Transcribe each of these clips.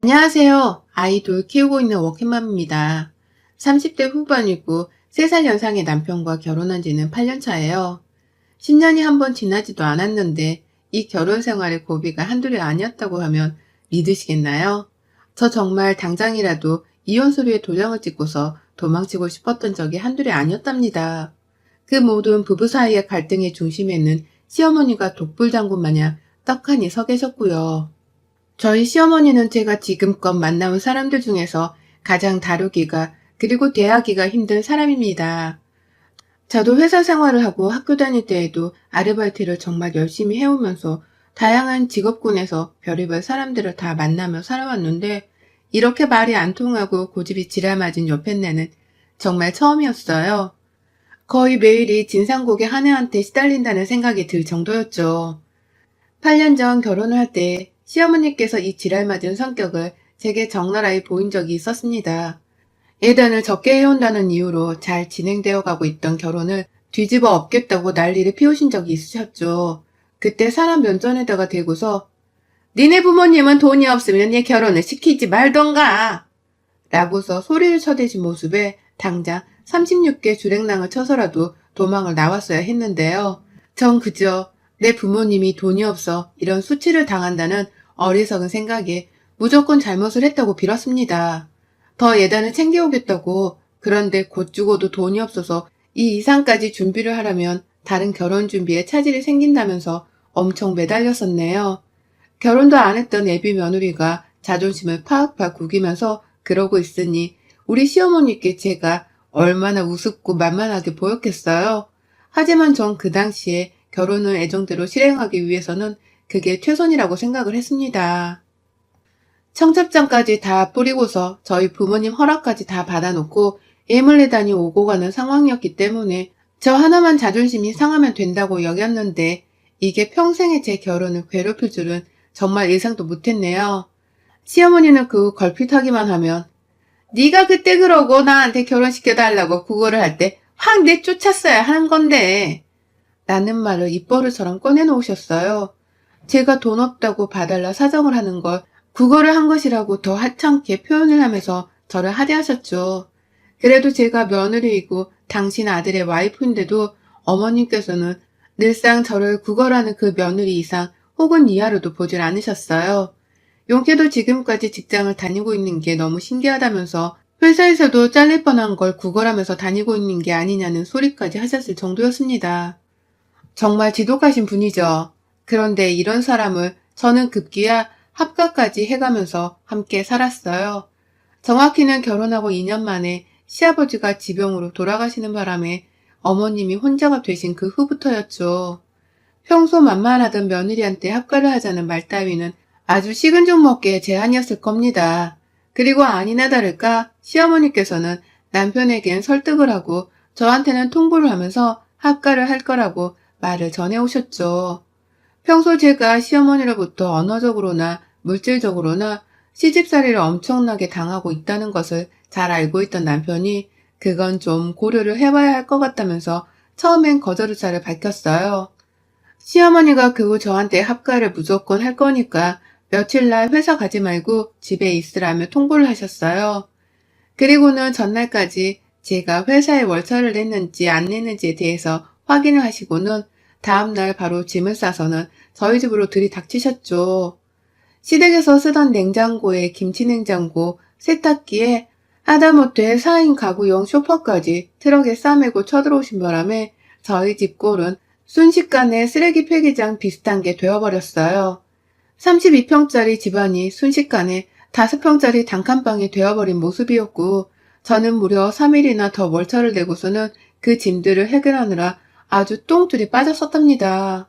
안녕하세요. 아이 둘 키우고 있는 워킹맘입니다. 30대 후반이고 3살 연상의 남편과 결혼한 지는 8년 차예요. 10년이 한 번 지나지도 않았는데 이 결혼 생활의 고비가 한둘이 아니었다고 하면 믿으시겠나요? 저 정말 당장이라도 이혼 서류에 도장을 찍고서 도망치고 싶었던 적이 한둘이 아니었답니다. 그 모든 부부 사이의 갈등의 중심에는 시어머니가 독불장군 마냥 떡하니 서 계셨고요. 저희 시어머니는 제가 지금껏 만나온 사람들 중에서 가장 다루기가 그리고 대하기가 힘든 사람입니다. 저도 회사 생활을 하고 학교 다닐 때에도 아르바이트를 정말 열심히 해오면서 다양한 직업군에서 별의별 사람들을 다 만나며 살아왔는데 이렇게 말이 안 통하고 고집이 지랄맞은 옆에내는 정말 처음이었어요. 거의 매일이 진상고개 한 해한테 시달린다는 생각이 들 정도였죠. 8년 전 결혼을 할 때 시어머니께서 이 지랄맞은 성격을 제게 적나라히 보인 적이 있었습니다. 예단을 적게 해온다는 이유로 잘 진행되어 가고 있던 결혼을 뒤집어 엎겠다고 난리를 피우신 적이 있으셨죠. 그때 사람 면전에다가 대고서 니네 부모님은 돈이 없으면 얘 결혼을 시키지 말던가 라고서 소리를 쳐대신 모습에 당장 36개 주랭랑을 쳐서라도 도망을 나왔어야 했는데요. 전 그저 내 부모님이 돈이 없어 이런 수치를 당한다는 어리석은 생각에 무조건 잘못을 했다고 빌었습니다. 더 예단을 챙겨오겠다고. 그런데 곧 죽어도 돈이 없어서 이 이상까지 준비를 하려면 다른 결혼 준비에 차질이 생긴다면서 엄청 매달렸었네요. 결혼도 안 했던 애비 며느리가 자존심을 팍팍 구기면서 그러고 있으니 우리 시어머니께 제가 얼마나 우습고 만만하게 보였겠어요. 하지만 전 그 당시에 결혼을 애정대로 실행하기 위해서는 그게 최선이라고 생각을 했습니다. 청첩장까지 다 뿌리고서 저희 부모님 허락까지 다 받아놓고 애물레단이 오고 가는 상황이었기 때문에 저 하나만 자존심이 상하면 된다고 여겼는데 이게 평생의 제 결혼을 괴롭힐 줄은 정말 예상도 못했네요. 시어머니는 그 걸핏하기만 하면 네가 그때 그러고 나한테 결혼시켜달라고 구걸을 할 때 확 내쫓았어야 하는 건데 라는 말을 입버릇처럼 꺼내놓으셨어요. 제가 돈 없다고 봐달라 사정을 하는 걸 국어를 한 것이라고 더 하찮게 표현을 하면서 저를 하대하셨죠. 그래도 제가 며느리이고 당신 아들의 와이프인데도 어머님께서는 늘상 저를 구걸하는 그 며느리 이상 혹은 이하로도 보질 않으셨어요. 용케도 지금까지 직장을 다니고 있는 게 너무 신기하다면서 회사에서도 잘릴 뻔한 걸 구걸하면서 다니고 있는 게 아니냐는 소리까지 하셨을 정도였습니다. 정말 지독하신 분이죠. 그런데 이런 사람을 저는 급기야 합가까지 해가면서 함께 살았어요. 정확히는 결혼하고 2년 만에 시아버지가 지병으로 돌아가시는 바람에 어머님이 혼자가 되신 그 후부터였죠. 평소 만만하던 며느리한테 합가를 하자는 말 따위는 아주 식은 죽 먹기의 제안이었을 겁니다. 그리고 아니나 다를까 시어머니께서는 남편에겐 설득을 하고 저한테는 통보를 하면서 합가를 할 거라고 말을 전해오셨죠. 평소 제가 시어머니로부터 언어적으로나 물질적으로나 시집살이를 엄청나게 당하고 있다는 것을 잘 알고 있던 남편이 그건 좀 고려를 해봐야 할 것 같다면서 처음엔 거절 의사를 밝혔어요. 시어머니가 그 후 저한테 합가를 무조건 할 거니까 며칠 날 회사 가지 말고 집에 있으라며 통보를 하셨어요. 그리고는 전날까지 제가 회사에 월차를 냈는지 안 냈는지에 대해서 확인을 하시고는 다음날 바로 짐을 싸서는 저희 집으로 들이닥치셨죠. 시댁에서 쓰던 냉장고에 김치냉장고, 세탁기에 하다못해 4인 가구용 소파까지 트럭에 싸매고 쳐들어오신 바람에 저희 집 꼴은 순식간에 쓰레기 폐기장 비슷한 게 되어버렸어요. 32평짜리 집안이 순식간에 5평짜리 단칸방이 되어버린 모습이었고 저는 무려 3일이나 더 월차를 내고서는 그 짐들을 해결하느라 아주 똥줄이 빠졌었답니다.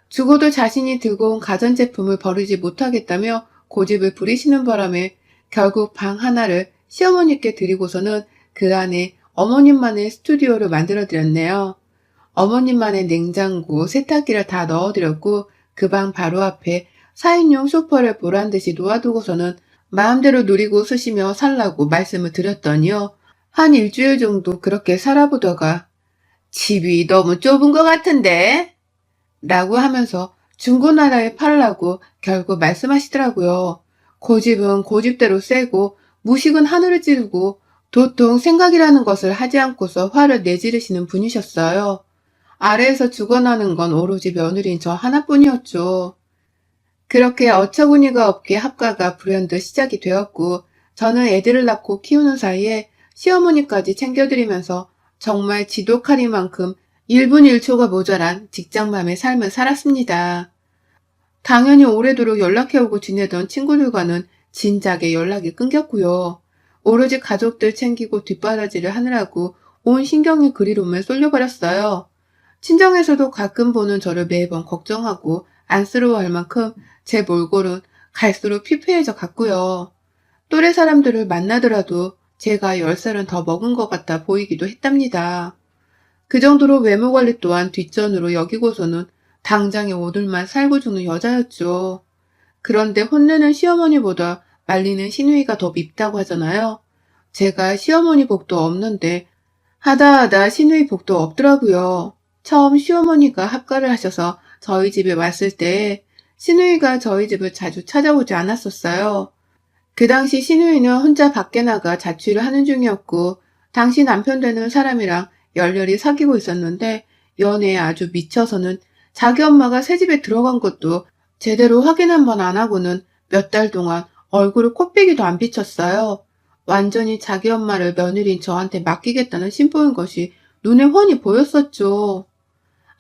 죽어도 자신이 들고 온 가전제품을 버리지 못하겠다며 고집을 부리시는 바람에 결국 방 하나를 시어머니께 드리고서는 그 안에 어머님만의 스튜디오를 만들어드렸네요. 어머님만의 냉장고, 세탁기를 다 넣어드렸고 그 방 바로 앞에 4인용 소파를 보란듯이 놓아두고서는 마음대로 누리고 쓰시며 살라고 말씀을 드렸더니요. 한 일주일 정도 그렇게 살아보다가 집이 너무 좁은 것 같은데? 라고 하면서 중고나라에 팔라고 결국 말씀하시더라고요. 고집은 고집대로 세고 무식은 하늘을 찌르고 도통 생각이라는 것을 하지 않고서 화를 내지르시는 분이셨어요. 아래에서 죽어나는 건 오로지 며느리인 저 하나뿐이었죠. 그렇게 어처구니가 없게 합가가 불현듯 시작이 되었고 저는 애들을 낳고 키우는 사이에 시어머니까지 챙겨드리면서 정말 지독하리만큼 1분 1초가 모자란 직장맘의 삶을 살았습니다. 당연히 오래도록 연락해오고 지내던 친구들과는 진작에 연락이 끊겼고요. 오로지 가족들 챙기고 뒷바라지를 하느라고 온 신경이 그리로만 쏠려버렸어요. 친정에서도 가끔 보는 저를 매번 걱정하고 안쓰러워할 만큼 제 몰골은 갈수록 피폐해져 갔고요. 또래 사람들을 만나더라도 제가 10살은 더 먹은 것 같아 보이기도 했답니다. 그 정도로 외모 관리 또한 뒷전으로 여기고서는 당장에 오늘만 살고 죽는 여자였죠. 그런데 혼내는 시어머니보다 말리는 시누이가 더 밉다고 하잖아요. 제가 시어머니 복도 없는데 하다 시누이 복도 없더라고요. 처음 시어머니가 합가를 하셔서 저희 집에 왔을 때 시누이가 저희 집을 자주 찾아오지 않았었어요. 그 당시 시누이는 혼자 밖에 나가 자취를 하는 중이었고 당시 남편 되는 사람이랑 열렬히 사귀고 있었는데 연애에 아주 미쳐서는 자기 엄마가 새 집에 들어간 것도 제대로 확인 한 번 안 하고는 몇 달 동안 얼굴을 코빼기도 안 비쳤어요. 완전히 자기 엄마를 며느리인 저한테 맡기겠다는 심보인 것이 눈에 훤히 보였었죠.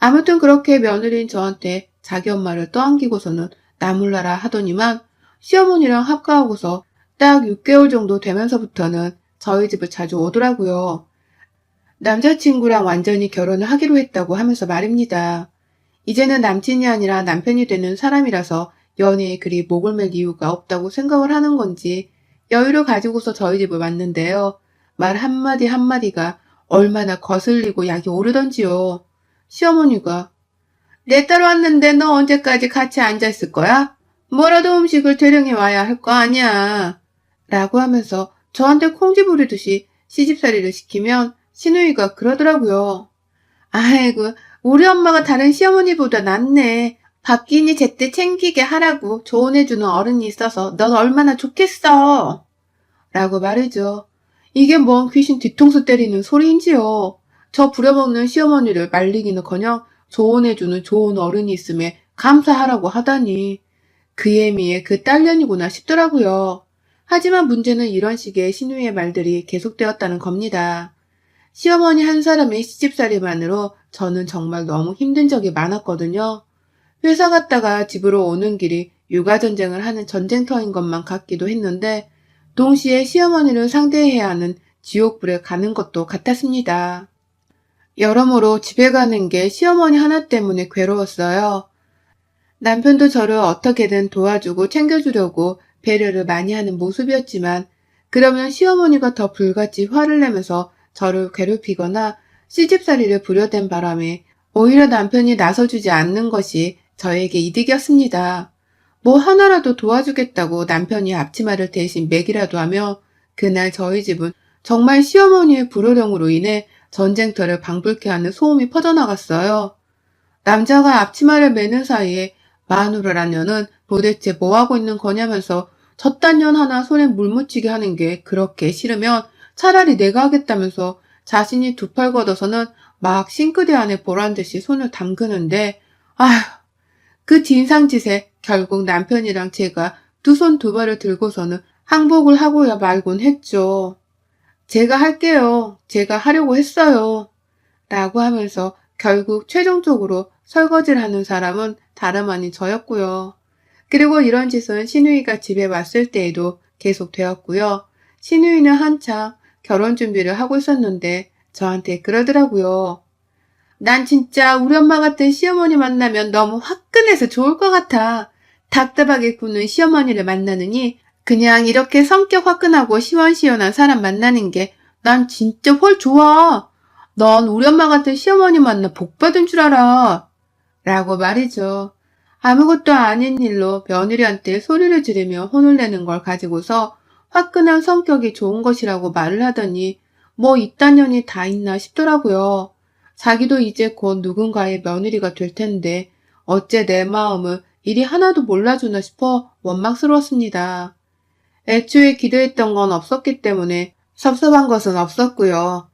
아무튼 그렇게 며느리인 저한테 자기 엄마를 떠안기고서는 나몰라라 하더니만 시어머니랑 합가하고서 딱 6개월 정도 되면서부터는 저희 집을 자주 오더라고요. 남자친구랑 완전히 결혼을 하기로 했다고 하면서 말입니다. 이제는 남친이 아니라 남편이 되는 사람이라서 연애에 그리 목을 맬 이유가 없다고 생각을 하는 건지 여유를 가지고서 저희 집을 왔는데요. 말 한마디 한마디가 얼마나 거슬리고 약이 오르던지요. 시어머니가 내 딸 왔는데 너 언제까지 같이 앉아있을 거야? 뭐라도 음식을 대령해 와야 할 거 아니야. 라고 하면서 저한테 콩쥐 부리듯이 시집살이를 시키면 시누이가 그러더라고요. 아이고, 우리 엄마가 다른 시어머니보다 낫네. 밥기니 제때 챙기게 하라고 조언해주는 어른이 있어서 넌 얼마나 좋겠어. 라고 말이죠. 이게 뭔 귀신 뒤통수 때리는 소리인지요. 저 부려먹는 시어머니를 말리기는커녕 조언해주는 좋은 어른이 있음에 감사하라고 하다니. 그 애미의 그 딸년이구나 싶더라고요. 하지만 문제는 이런 식의 시누이의 말들이 계속되었다는 겁니다. 시어머니 한 사람의 시집살이만으로 저는 정말 너무 힘든 적이 많았거든요. 회사 갔다가 집으로 오는 길이 육아전쟁을 하는 전쟁터인 것만 같기도 했는데 동시에 시어머니를 상대해야 하는 지옥불에 가는 것도 같았습니다. 여러모로 집에 가는 게 시어머니 하나 때문에 괴로웠어요. 남편도 저를 어떻게든 도와주고 챙겨주려고 배려를 많이 하는 모습이었지만 그러면 시어머니가 더 불같이 화를 내면서 저를 괴롭히거나 시집살이를 부려댄 바람에 오히려 남편이 나서주지 않는 것이 저에게 이득이었습니다. 뭐 하나라도 도와주겠다고 남편이 앞치마를 대신 매기라도 하며 그날 저희 집은 정말 시어머니의 불호령으로 인해 전쟁터를 방불케 하는 소음이 퍼져나갔어요. 남자가 앞치마를 매는 사이에 마누라란 년은 도대체 뭐하고 있는 거냐면서 저딴 년 하나 손에 물 묻히게 하는 게 그렇게 싫으면 차라리 내가 하겠다면서 자신이 두 팔 걷어서는 막 싱크대 안에 보란듯이 손을 담그는데 아휴 그 진상짓에 결국 남편이랑 제가 두 손 두 발을 들고서는 항복을 하고야 말곤 했죠. 제가 할게요. 제가 하려고 했어요. 라고 하면서 결국 최종적으로 설거지를 하는 사람은 다름 아닌 저였고요. 그리고 이런 짓은 시누이가 집에 왔을 때에도 계속 되었고요. 시누이는 한창 결혼 준비를 하고 있었는데 저한테 그러더라고요. 난 진짜 우리 엄마 같은 시어머니 만나면 너무 화끈해서 좋을 것 같아. 답답하게 구는 시어머니를 만나느니 그냥 이렇게 성격 화끈하고 시원시원한 사람 만나는 게 난 진짜 훨 좋아. 넌 우리 엄마 같은 시어머니 만나 복 받은 줄 알아. 라고 말이죠. 아무것도 아닌 일로 며느리한테 소리를 지르며 혼을 내는 걸 가지고서 화끈한 성격이 좋은 것이라고 말을 하더니 뭐 이딴 년이 다 있나 싶더라고요. 자기도 이제 곧 누군가의 며느리가 될 텐데 어째 내 마음을 이리 하나도 몰라주나 싶어 원망스러웠습니다. 애초에 기대했던 건 없었기 때문에 섭섭한 것은 없었고요.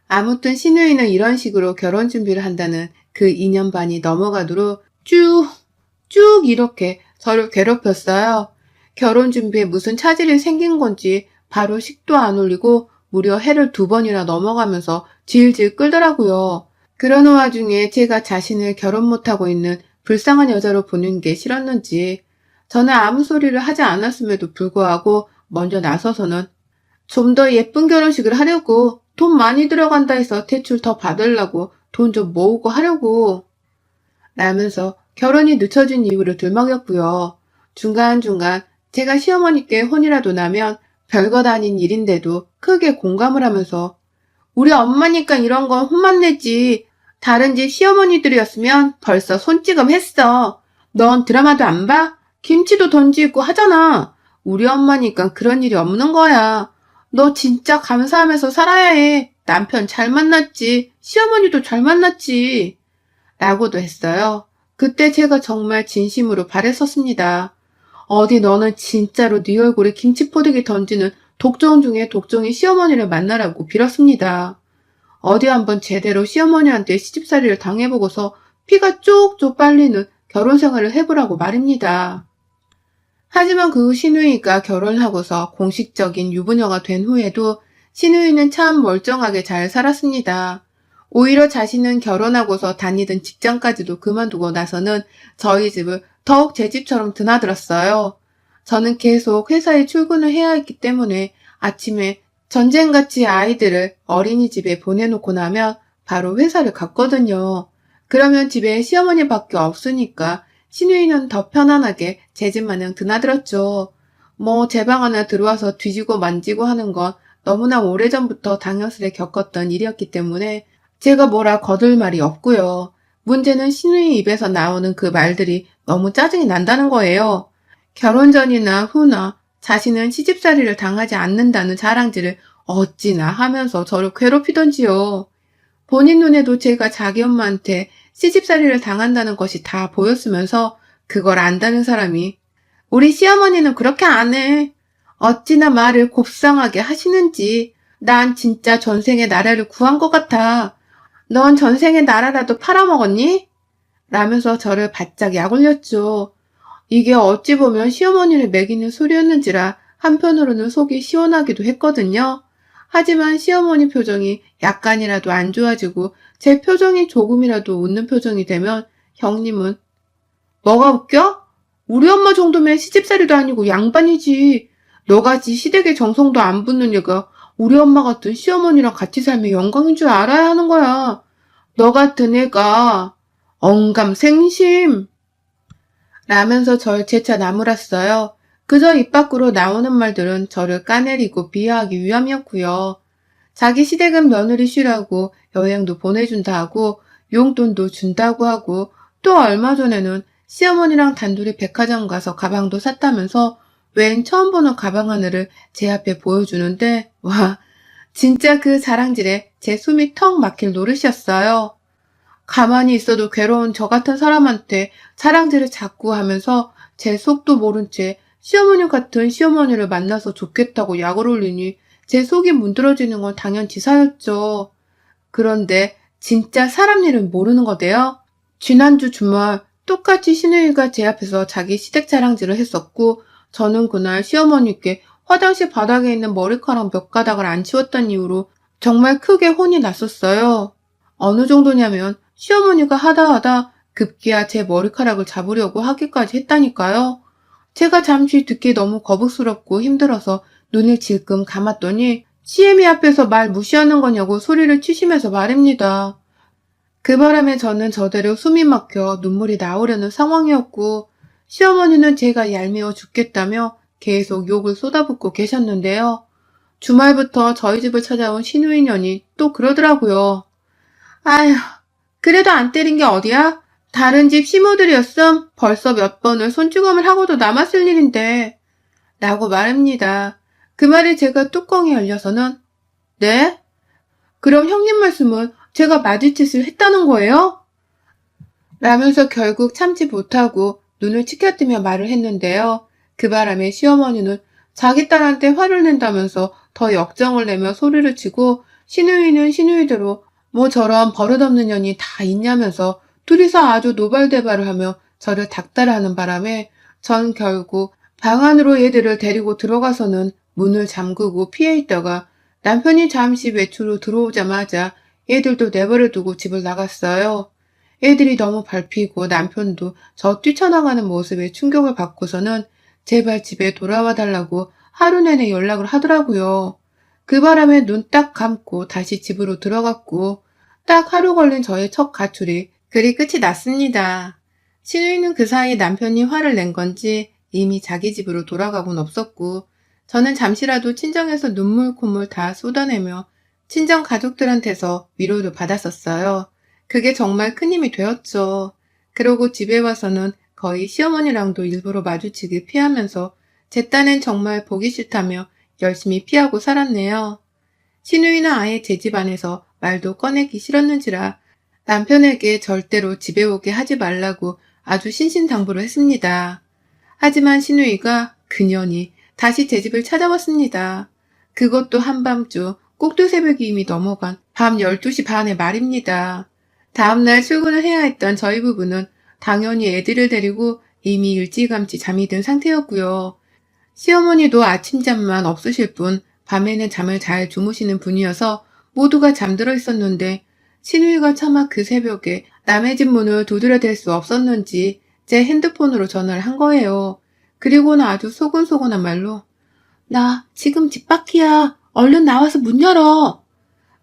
아무튼 신우이는 이런 식으로 결혼 준비를 한다는 그 2년 반이 넘어가도록 쭉 이렇게 저를 괴롭혔어요. 결혼 준비에 무슨 차질이 생긴 건지 바로 식도 안 올리고 무려 해를 2번이나 넘어가면서 질질 끌더라고요. 그러는 와중에 제가 자신을 결혼 못하고 있는 불쌍한 여자로 보는 게 싫었는지 저는 아무 소리를 하지 않았음에도 불구하고 먼저 나서서는 좀 더 예쁜 결혼식을 하려고 돈 많이 들어간다 해서 대출 더 받으려고 돈 좀 모으고 하려고 라면서 결혼이 늦춰진 이유를 들먹였고요. 중간중간 제가 시어머니께 혼이라도 나면 별것 아닌 일인데도 크게 공감을 하면서 우리 엄마니까 이런 건 혼만 내지 다른 집 시어머니들이었으면 벌써 손찌검 했어. 넌 드라마도 안 봐? 김치도 던지고 하잖아. 우리 엄마니까 그런 일이 없는 거야. 너 진짜 감사하면서 살아야 해. 남편 잘 만났지. 시어머니도 잘 만났지. 라고도 했어요. 그때 제가 정말 진심으로 바랬었습니다. 어디 너는 진짜로 네 얼굴에 김치포대기 던지는 독종 중에 독종이 시어머니를 만나라고 빌었습니다. 어디 한번 제대로 시어머니한테 시집살이를 당해보고서 피가 쪽쪽 빨리는 결혼 생활을 해보라고 말입니다. 하지만 그 후 신우이가 결혼하고서 공식적인 유부녀가 된 후에도 신우이는 참 멀쩡하게 잘 살았습니다. 오히려 자신은 결혼하고서 다니던 직장까지도 그만두고 나서는 저희 집을 더욱 제 집처럼 드나들었어요. 저는 계속 회사에 출근을 해야 했기 때문에 아침에 전쟁같이 아이들을 어린이집에 보내놓고 나면 바로 회사를 갔거든요. 그러면 집에 시어머니밖에 없으니까 신우이는 더 편안하게 제 집 마냥 드나들었죠. 제 방 하나 들어와서 뒤지고 만지고 하는 건 너무나 오래전부터 당연스레 겪었던 일이었기 때문에 제가 뭐라 거들 말이 없고요. 문제는 신우이 입에서 나오는 그 말들이 너무 짜증이 난다는 거예요. 결혼 전이나 후나 자신은 시집살이를 당하지 않는다는 자랑질을 어찌나 하면서 저를 괴롭히던지요. 본인 눈에도 제가 자기 엄마한테 시집살이를 당한다는 것이 다 보였으면서 그걸 안다는 사람이 우리 시어머니는 그렇게 안 해. 어찌나 말을 곱상하게 하시는지 난 진짜 전생에 나라를 구한 것 같아. 넌 전생에 나라라도 팔아먹었니? 라면서 저를 바짝 약올렸죠. 이게 어찌 보면 시어머니를 매기는 소리였는지라 한편으로는 속이 시원하기도 했거든요. 하지만 시어머니 표정이 약간이라도 안 좋아지고 제 표정이 조금이라도 웃는 표정이 되면 형님은 뭐가 웃겨? 우리 엄마 정도면 시집살이도 아니고 양반이지. 너같이 시댁의 정성도 안 붙는 얘가 우리 엄마 같은 시어머니랑 같이 살면 영광인 줄 알아야 하는 거야. 너 같은 애가 언감생심 라면서 절 재차 나무랐어요. 그저 입 밖으로 나오는 말들은 저를 까내리고 비하하기 위함이었고요. 자기 시댁은 며느리 쉬라고 여행도 보내준다 하고 용돈도 준다고 하고 또 얼마 전에는 시어머니랑 단둘이 백화점 가서 가방도 샀다면서 웬 처음 보는 가방 하나를 제 앞에 보여주는데 와 진짜 그 자랑질에 제 숨이 턱 막힐 노릇이었어요. 가만히 있어도 괴로운 저 같은 사람한테 자랑질을 자꾸 하면서 제 속도 모른 채 시어머니 같은 시어머니를 만나서 좋겠다고 약을 올리니 제 속이 문드러지는 건 당연지사였죠. 그런데 진짜 사람 일은 모르는 거대요. 지난주 주말 똑같이 신우이가 제 앞에서 자기 시댁 자랑질을 했었고 저는 그날 시어머니께 화장실 바닥에 있는 머리카락 몇 가닥을 안 치웠던 이유로 정말 크게 혼이 났었어요. 어느 정도냐면 시어머니가 하다 급기야 제 머리카락을 잡으려고 하기까지 했다니까요. 제가 잠시 듣기 너무 거북스럽고 힘들어서 눈을 질끔 감았더니 시애미 앞에서 말 무시하는 거냐고 소리를 치시면서 말입니다. 그 바람에 저는 저대로 숨이 막혀 눈물이 나오려는 상황이었고 시어머니는 제가 얄미워 죽겠다며 계속 욕을 쏟아붓고 계셨는데요. 주말부터 저희 집을 찾아온 신우이년이 또 그러더라고요. 아휴, 그래도 안 때린 게 어디야? 다른 집 시모들이었음 벌써 몇 번을 손찌검을 하고도 남았을 일인데 라고 말합니다. 그 말에 제가 뚜껑이 열려서는 네? 그럼 형님 말씀은 제가 맞을 짓을 했다는 거예요? 라면서 결국 참지 못하고 눈을 치켜뜨며 말을 했는데요. 그 바람에 시어머니는 자기 딸한테 화를 낸다면서 더 역정을 내며 소리를 치고 시누이는 시누이대로 뭐 저런 버릇없는 년이 다 있냐면서 둘이서 아주 노발대발을 하며 저를 닥달하는 바람에 전 결국 방 안으로 얘들을 데리고 들어가서는 문을 잠그고 피해 있다가 남편이 잠시 외출로 들어오자마자 애들도 내버려 두고 집을 나갔어요. 애들이 너무 밟히고 남편도 저 뛰쳐나가는 모습에 충격을 받고서는 제발 집에 돌아와 달라고 하루 내내 연락을 하더라고요. 그 바람에 눈 딱 감고 다시 집으로 들어갔고 딱 하루 걸린 저의 첫 가출이 그리 끝이 났습니다. 신우이는 그 사이 남편이 화를 낸 건지 이미 자기 집으로 돌아가곤 없었고 저는 잠시라도 친정에서 눈물 콧물 다 쏟아내며 친정 가족들한테서 위로를 받았었어요. 그게 정말 큰 힘이 되었죠. 그러고 집에 와서는 거의 시어머니랑도 일부러 마주치길 피하면서 제 딴엔 정말 보기 싫다며 열심히 피하고 살았네요. 시누이는 아예 제 집안에서 말도 꺼내기 싫었는지라 남편에게 절대로 집에 오게 하지 말라고 아주 신신당부를 했습니다. 하지만 시누이가 그년이 다시 제 집을 찾아왔습니다. 그것도 한밤중 꼭두새벽이 이미 넘어간 밤 12시 반에 말입니다. 다음날 출근을 해야 했던 저희 부부는 당연히 애들을 데리고 이미 일찌감치 잠이 든 상태였고요. 시어머니도 아침잠만 없으실 뿐 밤에는 잠을 잘 주무시는 분이어서 모두가 잠들어 있었는데 시누이가 차마 그 새벽에 남의 집 문을 두드려댈 수 없었는지 제 핸드폰으로 전화를 한 거예요. 그리고는 아주 소곤소곤한 말로 나 지금 집 밖이야. 얼른 나와서 문 열어.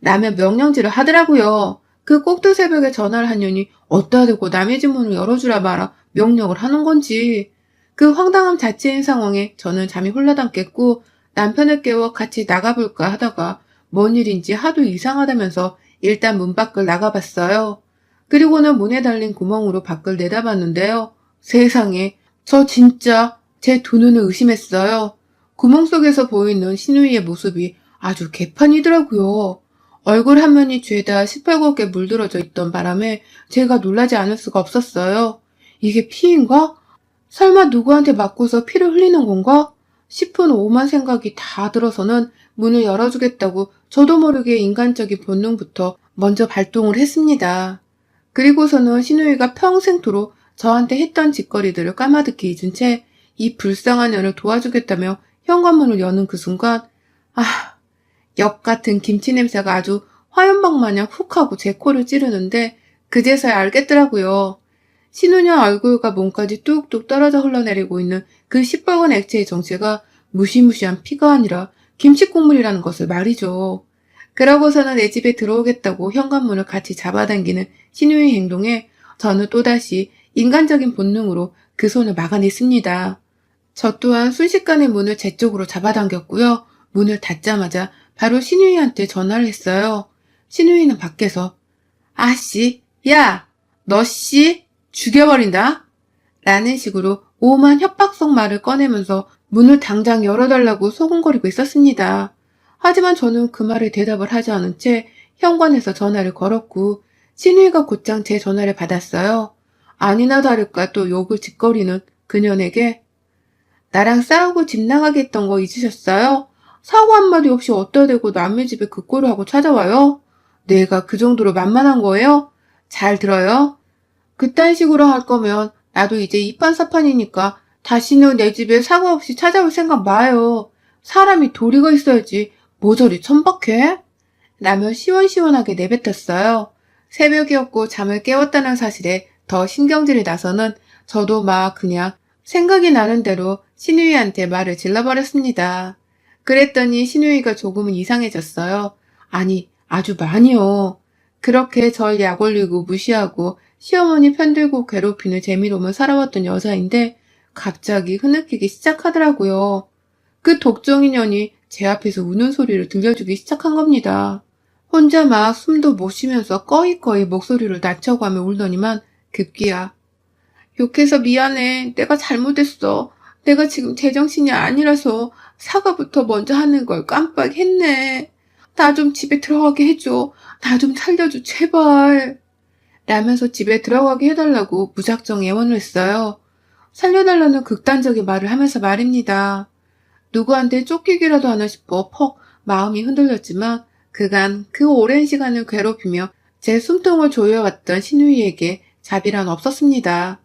라며 명령질을 하더라고요. 그 꼭두 새벽에 전화를 한 년이 어디다 대고 남의 집 문을 열어주라 마라 명령을 하는 건지. 그 황당함 자체인 상황에 저는 잠이 홀라당 깼고 남편을 깨워 같이 나가볼까 하다가 뭔 일인지 하도 이상하다면서 일단 문 밖을 나가봤어요. 그리고는 문에 달린 구멍으로 밖을 내다봤는데요. 세상에, 저 진짜 제 두 눈을 의심했어요. 구멍 속에서 보이는 시누이의 모습이 아주 개판이더라고요. 얼굴 한 면이 죄다 시뻘겋게 물들어져 있던 바람에 제가 놀라지 않을 수가 없었어요. 이게 피인가? 설마 누구한테 맞고서 피를 흘리는 건가? 싶은 오만 생각이 다 들어서는 문을 열어주겠다고 저도 모르게 인간적인 본능부터 먼저 발동을 했습니다. 그리고서는 시누이가 평생토록 저한테 했던 짓거리들을 까마득히 잊은 채 이 불쌍한 년을 도와주겠다며 현관문을 여는 그 순간 역 같은 김치 냄새가 아주 화염방 마냥 훅 하고 제 코를 찌르는데 그제서야 알겠더라고요. 신우년 얼굴과 몸까지 뚝뚝 떨어져 흘러내리고 있는 그 시뻘건 액체의 정체가 무시무시한 피가 아니라 김치국물이라는 것을 말이죠. 그러고서는 내 집에 들어오겠다고 현관문을 같이 잡아당기는 신우의 행동에 저는 또다시 인간적인 본능으로 그 손을 막아냈습니다. 저 또한 순식간에 문을 제 쪽으로 잡아당겼고요. 문을 닫자마자 바로 신우이한테 전화를 했어요. 신우이는 밖에서 아씨, 야, 너씨 죽여버린다 라는 식으로 오만 협박성 말을 꺼내면서 문을 당장 열어달라고 소곤거리고 있었습니다. 하지만 저는 그 말에 대답을 하지 않은 채 현관에서 전화를 걸었고 신우이가 곧장 제 전화를 받았어요. 아니나 다를까 또 욕을 짓거리는 그년에게 나랑 싸우고 집 나가게 했던 거 잊으셨어요? 사고 한마디 없이 어디다 대고 남의 집에 그 꼴을 하고 찾아와요? 내가 그 정도로 만만한 거예요? 잘 들어요. 그딴 식으로 할 거면 나도 이제 이판사판이니까 다시는 내 집에 사고 없이 찾아올 생각 마요. 사람이 도리가 있어야지 뭐 저리 천박해? 라며 시원시원하게 내뱉었어요. 새벽이었고 잠을 깨웠다는 사실에 더 신경질이 나서는 저도 막 그냥 생각이 나는 대로 신우이한테 말을 질러버렸습니다. 그랬더니 신우이가 조금은 이상해졌어요. 아니, 아주 많이요. 그렇게 절 약올리고 무시하고 시어머니 편들고 괴롭히는 재미로만 살아왔던 여자인데 갑자기 흐느끼기 시작하더라고요. 그 독종인년이 제 앞에서 우는 소리를 들려주기 시작한 겁니다. 혼자 막 숨도 못 쉬면서 꺼이꺼이 목소리를 낮춰가며 울더니만 급기야 욕해서 미안해. 내가 잘못했어. 내가 지금 제정신이 아니라서 사과부터 먼저 하는 걸 깜빡했네. 나 좀 집에 들어가게 해줘. 나 좀 살려줘, 제발. 라면서 집에 들어가게 해달라고 무작정 애원을 했어요. 살려달라는 극단적인 말을 하면서 말입니다. 누구한테 쫓기기라도 하나 싶어 퍽 마음이 흔들렸지만 그간 그 오랜 시간을 괴롭히며 제 숨통을 조여왔던 신우이에게 자비란 없었습니다.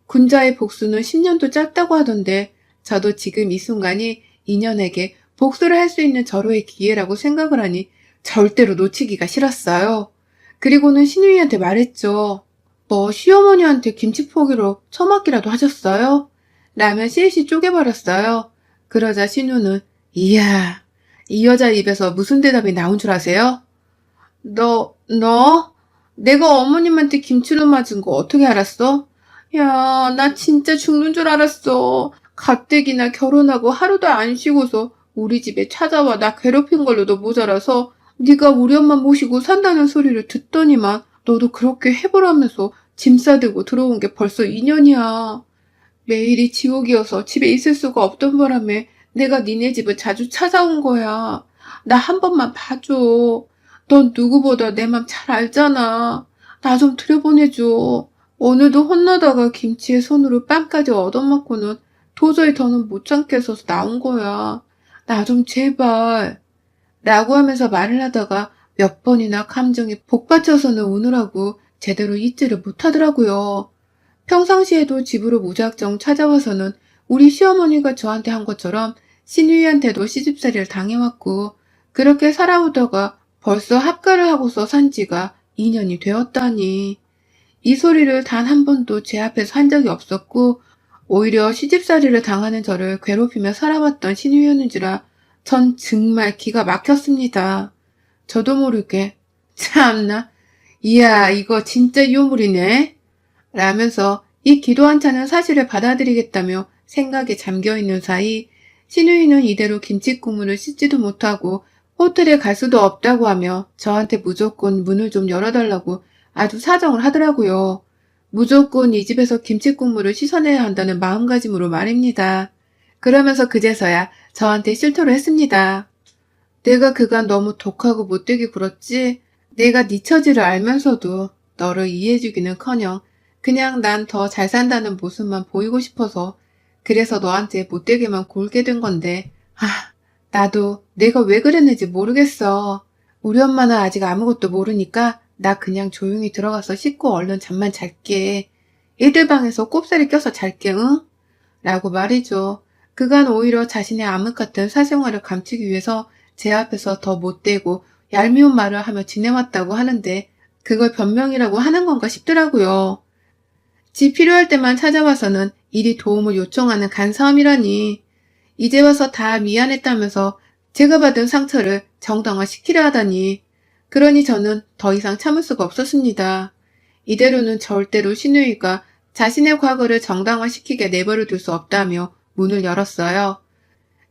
군자의 복수는 10년도 짧다고 하던데 저도 지금 이 순간이 인연에게 복수를 할 수 있는 절호의 기회라고 생각을 하니 절대로 놓치기가 싫었어요. 그리고는 신우이한테 말했죠. 뭐 시어머니한테 김치포기로 처맞기라도 하셨어요? 라면 실시 쪼개버렸어요. 그러자 신우는 이야, 이 여자 입에서 무슨 대답이 나온 줄 아세요? 너? 내가 어머님한테 김치로 맞은 거 어떻게 알았어? 야, 나 진짜 죽는 줄 알았어. 가뜩이나 결혼하고 하루도 안 쉬고서 우리 집에 찾아와 나 괴롭힌 걸로도 모자라서 네가 우리 엄마 모시고 산다는 소리를 듣더니만 너도 그렇게 해보라면서 짐 싸들고 들어온 게 벌써 2년이야. 매일이 지옥이어서 집에 있을 수가 없던 바람에 내가 니네 집을 자주 찾아온 거야. 나 한 번만 봐줘. 넌 누구보다 내 맘 잘 알잖아. 나 좀 들여보내줘. 오늘도 혼나다가 김치에 손으로 빵까지 얻어맞고는 도저히 더는 못 참겠어서 나온 거야. 나 좀 제발. 라고 하면서 말을 하다가 몇 번이나 감정이 복받쳐서는 우느라고 제대로 잊지를 못하더라고요. 평상시에도 집으로 무작정 찾아와서는 우리 시어머니가 저한테 한 것처럼 신우이한테도 시집살이를 당해왔고 그렇게 살아오다가 벌써 합가를 하고서 산 지가 2년이 되었다니. 이 소리를 단 한 번도 제 앞에서 한 적이 없었고 오히려 시집살이를 당하는 저를 괴롭히며 살아왔던 신우이였는지라 전 정말 기가 막혔습니다. 저도 모르게 참나 이야 이거 진짜 유물이네 라면서 이 기도 한차는 사실을 받아들이겠다며 생각에 잠겨있는 사이 신우이는 이대로 김치 국물을 씻지도 못하고 호텔에 갈 수도 없다고 하며 저한테 무조건 문을 좀 열어달라고 아주 사정을 하더라고요. 무조건 이 집에서 김치 국물을 씻어내야 한다는 마음가짐으로 말입니다. 그러면서 그제서야 저한테 실토를 했습니다. 내가 그간 너무 독하고 못되게 굴었지 내가 네 처지를 알면서도 너를 이해해주기는커녕 그냥 난 더 잘 산다는 모습만 보이고 싶어서 그래서 너한테 못되게만 굴게 된 건데 나도 내가 왜 그랬는지 모르겠어. 우리 엄마는 아직 아무것도 모르니까 나 그냥 조용히 들어가서 씻고 얼른 잠만 잘게. 애들 방에서 꼽사리 껴서 잘게 응? 라고 말이죠. 그간 오히려 자신의 암흑 같은 사생활을 감추기 위해서 제 앞에서 더 못되고 얄미운 말을 하며 지내왔다고 하는데 그걸 변명이라고 하는 건가 싶더라고요. 집 필요할 때만 찾아와서는 이리 도움을 요청하는 간사함이라니. 이제 와서 다 미안했다면서 제가 받은 상처를 정당화시키려 하다니. 그러니 저는 더 이상 참을 수가 없었습니다. 이대로는 절대로 신우이가 자신의 과거를 정당화시키게 내버려둘 수 없다며 문을 열었어요.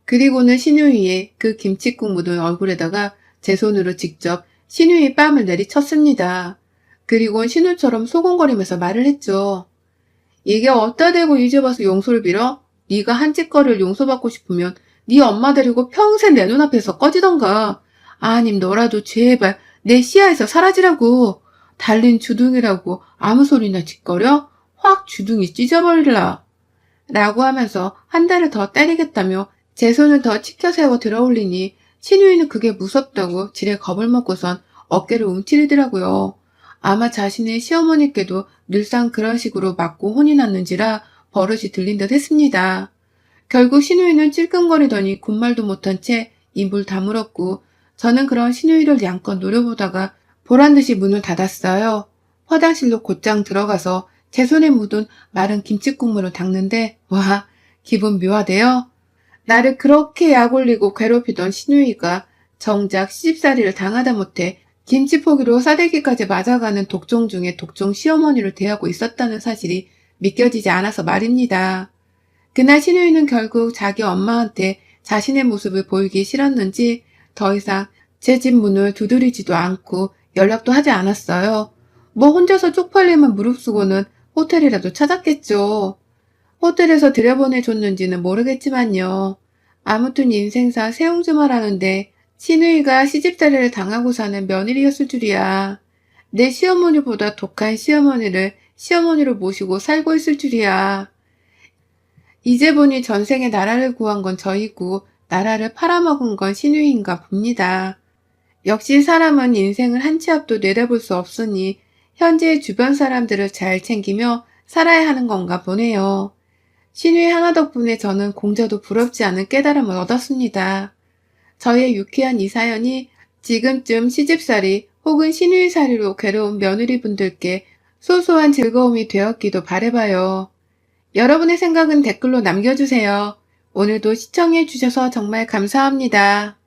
그리고는 신우이의 그 김칫국 묻은 얼굴에다가 제 손으로 직접 신우이 뺨을 내리쳤습니다. 그리고는 신우처럼 소곤거리면서 말을 했죠. 이게 어디다 대고 이제 와서 용서를 빌어? 네가 한 짓거리를 용서받고 싶으면 네 엄마 데리고 평생 내 눈앞에서 꺼지던가. 아님 너라도 제발 내 시야에서 사라지라고. 달린 주둥이라고 아무 소리나 짓거려? 확 주둥이 찢어버리라. 라고 하면서 한 달을 더 때리겠다며 제 손을 더 치켜 세워 들어올리니 신우이는 그게 무섭다고 지레 겁을 먹고선 어깨를 움츠리더라고요. 아마 자신의 시어머니께도 늘상 그런 식으로 맞고 혼이 났는지라 버릇이 들린 듯 했습니다. 결국 신우이는 찔끔거리더니 군말도 못한 채 입을 다물었고 저는 그런 신우이를 양껏 노려보다가 보란듯이 문을 닫았어요. 화장실로 곧장 들어가서 제 손에 묻은 마른 김칫국물을 닦는데 와 기분 묘하대요. 나를 그렇게 약올리고 괴롭히던 신우이가 정작 시집살이를 당하다 못해 김치포기로 싸대기까지 맞아가는 독종 중에 독종 시어머니를 대하고 있었다는 사실이 믿겨지지 않아서 말입니다. 그날 신우이는 결국 자기 엄마한테 자신의 모습을 보이기 싫었는지 더 이상 제 집 문을 두드리지도 않고 연락도 하지 않았어요. 뭐 혼자서 쪽팔림을 무릅쓰고는 호텔이라도 찾았겠죠. 호텔에서 들여보내줬는지는 모르겠지만요. 아무튼 인생사 세옹주마라는데 신우이가 시집살이를 당하고 사는 며느리였을 줄이야. 내 시어머니보다 독한 시어머니를 시어머니로 모시고 살고 있을 줄이야. 이제 보니 전생에 나라를 구한 건 저이고 나라를 팔아먹은 건 신우이인가 봅니다. 역시 사람은 인생을 한 치 앞도 내다볼 수 없으니 현재의 주변 사람들을 잘 챙기며 살아야 하는 건가 보네요. 신우이 하나 덕분에 저는 공자도 부럽지 않은 깨달음을 얻었습니다. 저의 유쾌한 이 사연이 지금쯤 시집살이 혹은 신우이살이로 괴로운 며느리분들께 소소한 즐거움이 되었기도 바라봐요. 여러분의 생각은 댓글로 남겨주세요. 오늘도 시청해주셔서 정말 감사합니다.